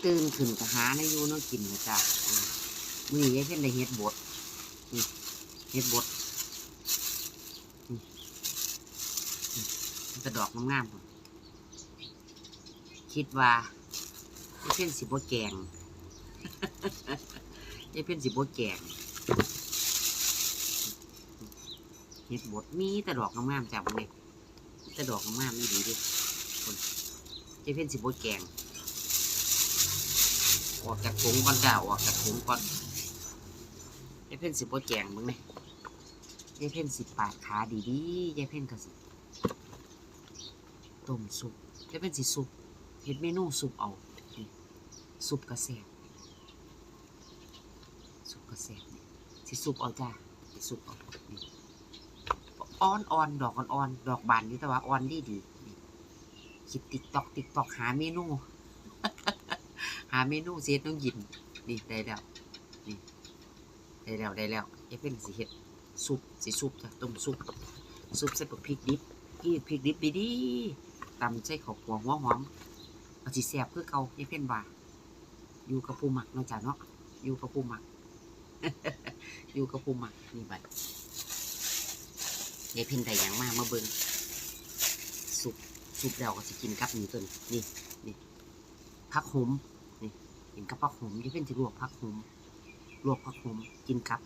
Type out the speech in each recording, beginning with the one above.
ตื่นขึ้นก็หาในอยู่เนาะกินนะจ้ะมื้อนี้ยายเพิ่นได้เฮ็ดบดนี่เฮ็ดบดมันก็ดอกงามๆพุ่นคิดว่ายายเพิ่นสิบ่แกง ยายเพิ่นสิบ่แกงเฮ็ดบดมีแต่ดอกงามๆจ้ะพวกนี้แต่ดอกงามๆนี่ดีเด้คนยายเพิ่นสิบ่แกงออกจากถุงก่อนจ้าออกจากถุงก่อนยายเพ่นสิบ่แจงมึงไหมยายเพ่นสิปาดขาดีๆยายเพ่นก็สิต้มซุปยายเพ่นสิซุปเฮ็ดเมนูซุปเอาซุปกระแสบซุปกระแสบสิซุปเอาจ้าสิซุปเอาอ่อนๆดอกอ่อนๆดอกบานอยู่แต่ว่าอ่อนดีคิดติ๊กตอกหาเมนูหาเมนูเซตน้องยินนี่ได้แล้วนี่ได้แล้วไอ้เป็นสิเฮ็ดซุปสิซุปจ้ะต้มซุปใส่พริกดิบพริกดิบดีๆตำใส่ข้าวคั่วหัวหอมเอาสิแซ่บคือเก่าไอ้เป็นว่าอยู่กับผู้หมักเนาะจ้ะเนาะอยู่กับผู้หมัก อยู่กับผู้หมักนี่บัดไอ้เพิ่นได้หยังมาเบิ่งซุปแล้วก็สิกินกับนี่ต้นนี่ผักโหมกินกับผักโหมที่เป็นสิลวกผักโหมกินกับ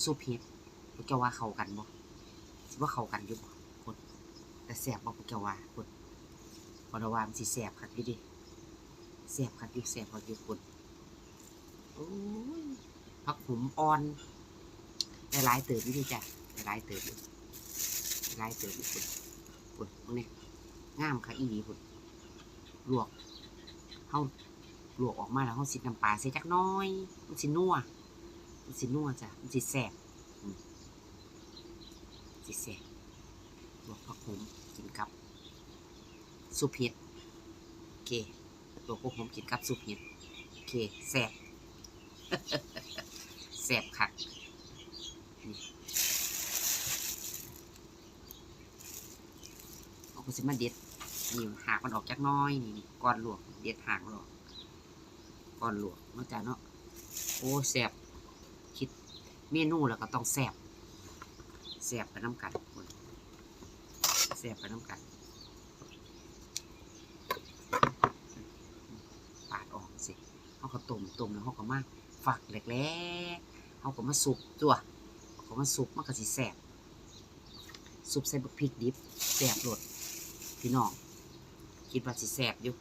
ซุปเห็ดพวกเจ้าว่าเข้ากันบ่สิว่าเข้ากันอยู่บ่คนแต่แซ่บบ่พวกเจ้าว่าคนเพราะว่ามันสิแซ่บคักอยู่ดิแซ่บคักอยู่คนโอ้ยผักโหมอ่อนหลายเติบอยู่ดิจ้ะหลายเติบอยู่คนพวกนี้งามค่ะอีหลีคนลวกเฮาลวกออกมาแล้วเฮาสิน้ำปลาใส่จักน้อยมันสินัวจ้ะมันสิแซ่บลวกผักโขมกินกับซุปเห็ดโอเคลวกผักโขมกินกับซุปเห็ดโอเคแซ่บ แซ่บคักนี่เอาก็สิมาเด็ดนี่หากมันออกจักน้อยนี่ก่อนลวกเด็ดหางมันออกก่อนลวกเนาะจ้ะเนาะโอ้แซ่บคิดเมนูแล้วก็ต้องแซ่บไปน้ำกันปาดออกสิเขาก็ต้มแล้วเขาก็มาฝักแหลกๆเขาก็มาสุกจ้วเขาก็มาสุกมันก็สิแซ่บซุปใส่พริกดิบแซ่บรสพี่น้องคิดว่าสิแซ่บอยู่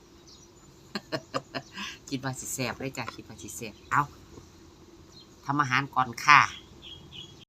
คิดว่าสิแซ่บเลยจ้ะคิดว่าสิแซ่บเอาทำอาหารก่อนค่ะ